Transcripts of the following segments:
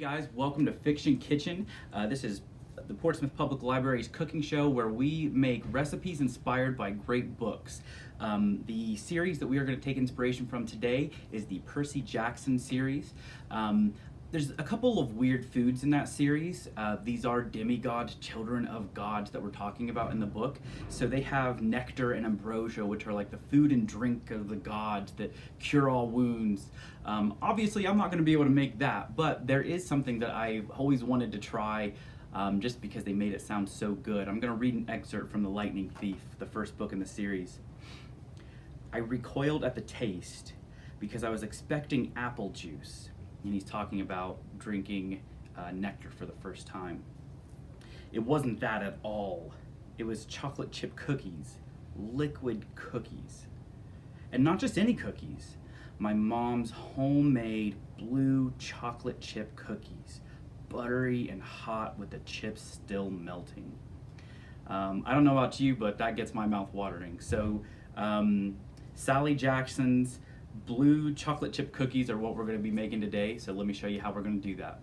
guys, welcome to Fiction Kitchen. This is the Portsmouth Public Library's cooking show where we make recipes inspired by great books. The series that we are going to take inspiration from today is the Percy Jackson series. There's a couple of weird foods in that series. These are demigod children of gods that we're talking about in the book. So they have nectar and ambrosia, which are like the food and drink of the gods that cure all wounds. Obviously, I'm not going to be able to make that, but there is something that I've always wanted to try just because they made it sound so good. I'm going to read an excerpt from The Lightning Thief, the first book in the series. I recoiled at the taste because I was expecting apple juice. And he's talking about drinking nectar for the first time. It wasn't that at all. It was chocolate chip cookies, liquid cookies. And not just any cookies. My mom's homemade blue chocolate chip cookies, buttery and hot with the chips still melting. I don't know about you, but that gets my mouth watering. So Sally Jackson's blue chocolate chip cookies are what we're going to be making today, so let me show you how we're going to do that.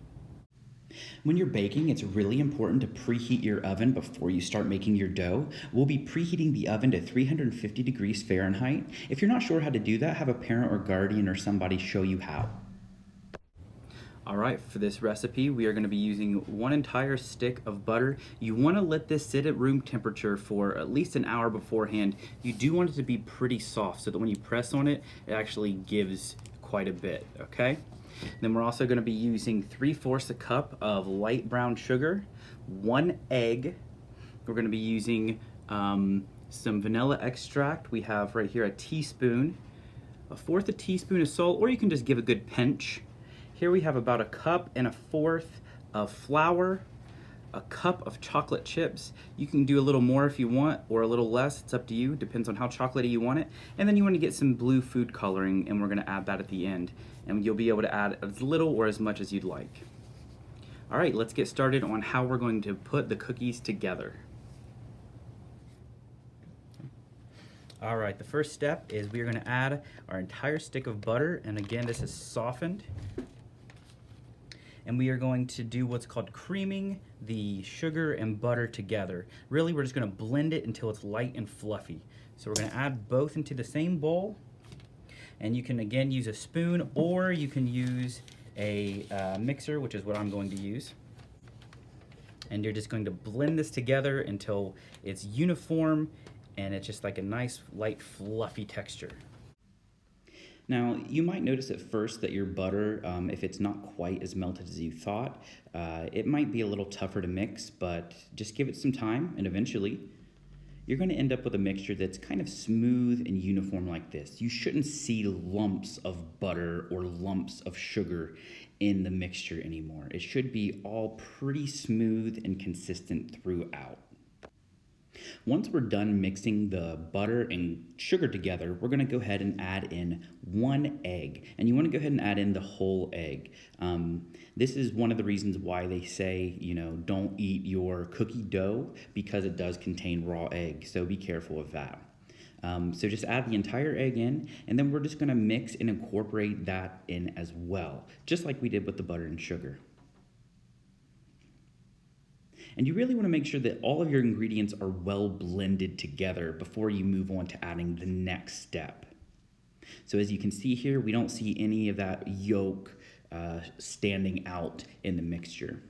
When you're baking, it's really important to preheat your oven before you start making your dough. We'll be preheating the oven to 350 degrees Fahrenheit. If you're not sure how to do that, have a parent or guardian or somebody show you how. Alright, for this recipe we are going to be using 1 entire stick of butter. You want to let this sit at room temperature for at least an hour beforehand. You do want it to be pretty soft so that when you press on it, it actually gives quite a bit, okay? Then we're also going to be using 3/4 a cup of light brown sugar, 1 egg. We're going to be using some vanilla extract. We have right here a teaspoon, 1/4 a teaspoon of salt, or you can just give a good pinch. Here we have about 1 1/4 cups of flour, 1 cup of chocolate chips. You can do a little more if you want, or a little less. It's up to you. Depends on how chocolatey you want it. And then you want to get some blue food coloring, and we're going to add that at the end. And you'll be able to add as little or as much as you'd like. All right, let's get started on how we're going to put the cookies together. All right, the first step is we are going to add our entire stick of butter, and again, this is softened. And we are going to do what's called creaming the sugar and butter together. Really, we're just going to blend it until it's light and fluffy. So we're going to add both into the same bowl. And you can, again, use a spoon, or you can use a mixer, which is what I'm going to use. And you're just going to blend this together until it's uniform and it's just like a nice, light, fluffy texture. Now, you might notice at first that your butter, if it's not quite as melted as you thought, it might be a little tougher to mix, but just give it some time, and eventually you're going to end up with a mixture that's kind of smooth and uniform like this. You shouldn't see lumps of butter or lumps of sugar in the mixture anymore. It should be all pretty smooth and consistent throughout. Once we're done mixing the butter and sugar together, we're going to go ahead and add in 1 egg. And you want to go ahead and add in the whole egg. This is one of the reasons why they say, don't eat your cookie dough, because it does contain raw egg. So be careful of that. So just add the entire egg in, and then we're just going to mix and incorporate that in as well, just like we did with the butter and sugar. And you really want to make sure that all of your ingredients are well blended together before you move on to adding the next step. So as you can see here, we don't see any of that yolk standing out in the mixture.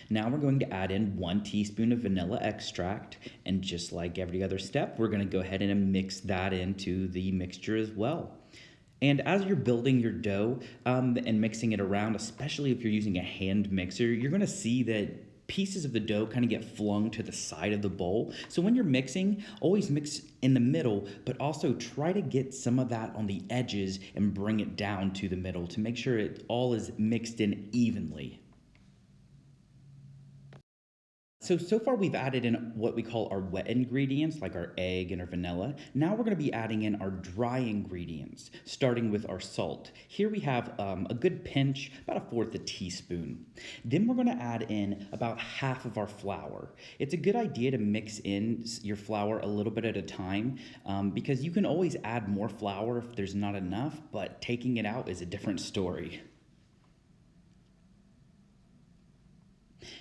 Now we're going to add in 1 teaspoon of vanilla extract, and just like every other step, we're going to go ahead and mix that into the mixture as well. And as you're building your dough and mixing it around, especially if you're using a hand mixer, you're going to see that pieces of the dough kind of get flung to the side of the bowl. So when you're mixing, always mix in the middle, but also try to get some of that on the edges and bring it down to the middle to make sure it all is mixed in evenly. So far we've added in what we call our wet ingredients, like our egg and our vanilla. Now we're going to be adding in our dry ingredients, starting with our salt. Here we have a good pinch, about 1/4 a teaspoon. Then we're going to add in about half of our flour. It's a good idea to mix in your flour a little bit at a time, because you can always add more flour if there's not enough, but taking it out is a different story.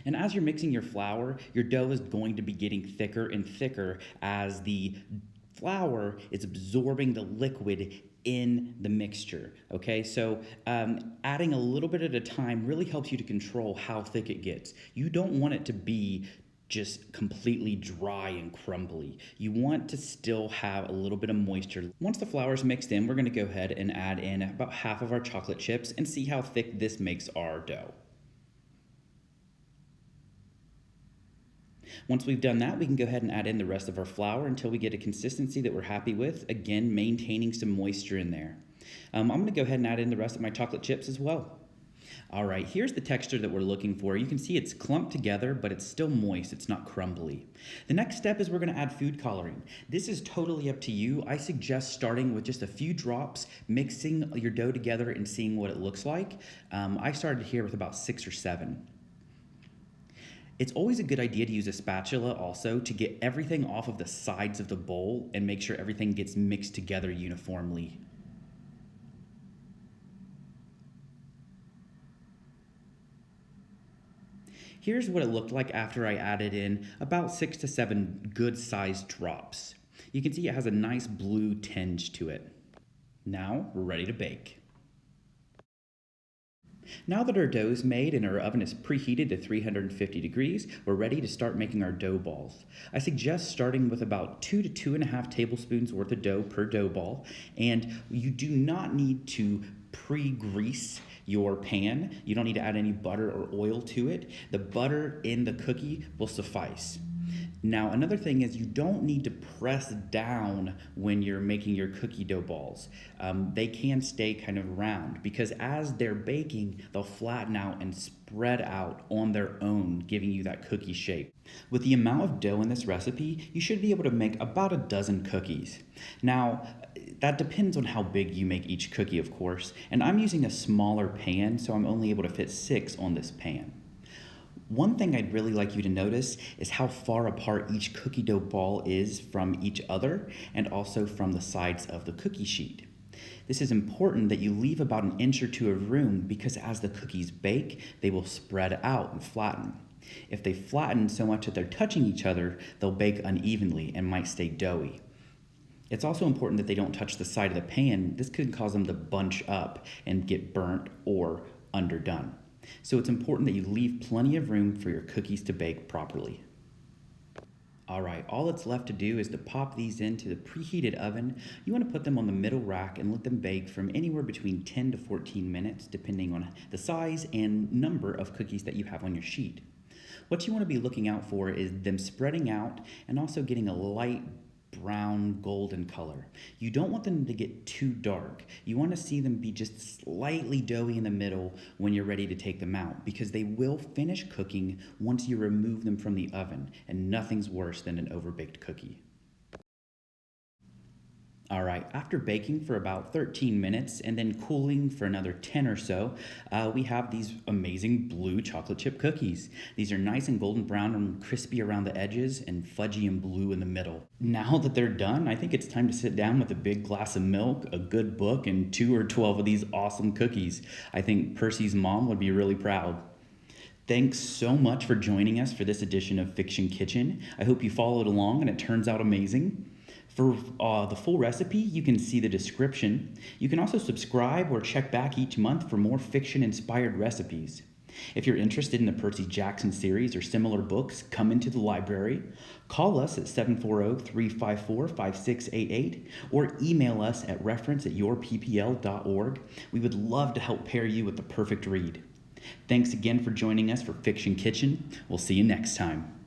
And as you're mixing your flour, your dough is going to be getting thicker and thicker as the flour is absorbing the liquid in the mixture. Okay, so adding a little bit at a time really helps you to control how thick it gets. You don't want it to be just completely dry and crumbly. You want to still have a little bit of moisture. Once the flour is mixed in, we're going to go ahead and add in about half of our chocolate chips and see how thick this makes our dough. Once we've done that, we can go ahead and add in the rest of our flour until we get a consistency that we're happy with, again, maintaining some moisture in there. I'm going to go ahead and add in the rest of my chocolate chips as well. All right, here's the texture that we're looking for. You can see it's clumped together, but it's still moist. It's not crumbly. The next step is we're going to add food coloring. This is totally up to you. I suggest starting with just a few drops, mixing your dough together and seeing what it looks like. I started here with about 6 or 7. It's always a good idea to use a spatula also to get everything off of the sides of the bowl and make sure everything gets mixed together uniformly. Here's what it looked like after I added in about 6 to 7 good sized drops. You can see it has a nice blue tinge to it. Now we're ready to bake. Now that our dough is made and our oven is preheated to 350 degrees, we're ready to start making our dough balls. I suggest starting with about 2 to 2.5 tablespoons worth of dough per dough ball, and you do not need to pre-grease your pan. You don't need to add any butter or oil to it. The butter in the cookie will suffice. Now, another thing is you don't need to press down when you're making your cookie dough balls. They can stay kind of round because as they're baking, they'll flatten out and spread out on their own, giving you that cookie shape. With the amount of dough in this recipe, you should be able to make about a dozen cookies. Now, that depends on how big you make each cookie, of course, and I'm using a smaller pan, so I'm only able to fit 6 on this pan. One thing I'd really like you to notice is how far apart each cookie dough ball is from each other and also from the sides of the cookie sheet. This is important that you leave about an inch or 2 of room because as the cookies bake, they will spread out and flatten. If they flatten so much that they're touching each other, they'll bake unevenly and might stay doughy. It's also important that they don't touch the side of the pan. This could cause them to bunch up and get burnt or underdone. So it's important that you leave plenty of room for your cookies to bake properly. All right, all that's left to do is to pop these into the preheated oven. You want to put them on the middle rack and let them bake from anywhere between 10 to 14 minutes, depending on the size and number of cookies that you have on your sheet. What you want to be looking out for is them spreading out and also getting a light brown golden color. You don't want them to get too dark. You want to see them be just slightly doughy in the middle when you're ready to take them out because they will finish cooking once you remove them from the oven, and nothing's worse than an overbaked cookie. All right, after baking for about 13 minutes and then cooling for another 10 or so, we have these amazing blue chocolate chip cookies. These are nice and golden brown and crispy around the edges and fudgy and blue in the middle. Now that they're done, I think it's time to sit down with a big glass of milk, a good book, and 2 or 12 of these awesome cookies. I think Percy's mom would be really proud. Thanks so much for joining us for this edition of Fiction Kitchen. I hope you followed along and it turns out amazing. For the full recipe, you can see the description. You can also subscribe or check back each month for more fiction-inspired recipes. If you're interested in the Percy Jackson series or similar books, come into the library, call us at 740-354-5688, or email us at reference@yourppl.org. We would love to help pair you with the perfect read. Thanks again for joining us for Fiction Kitchen. We'll see you next time.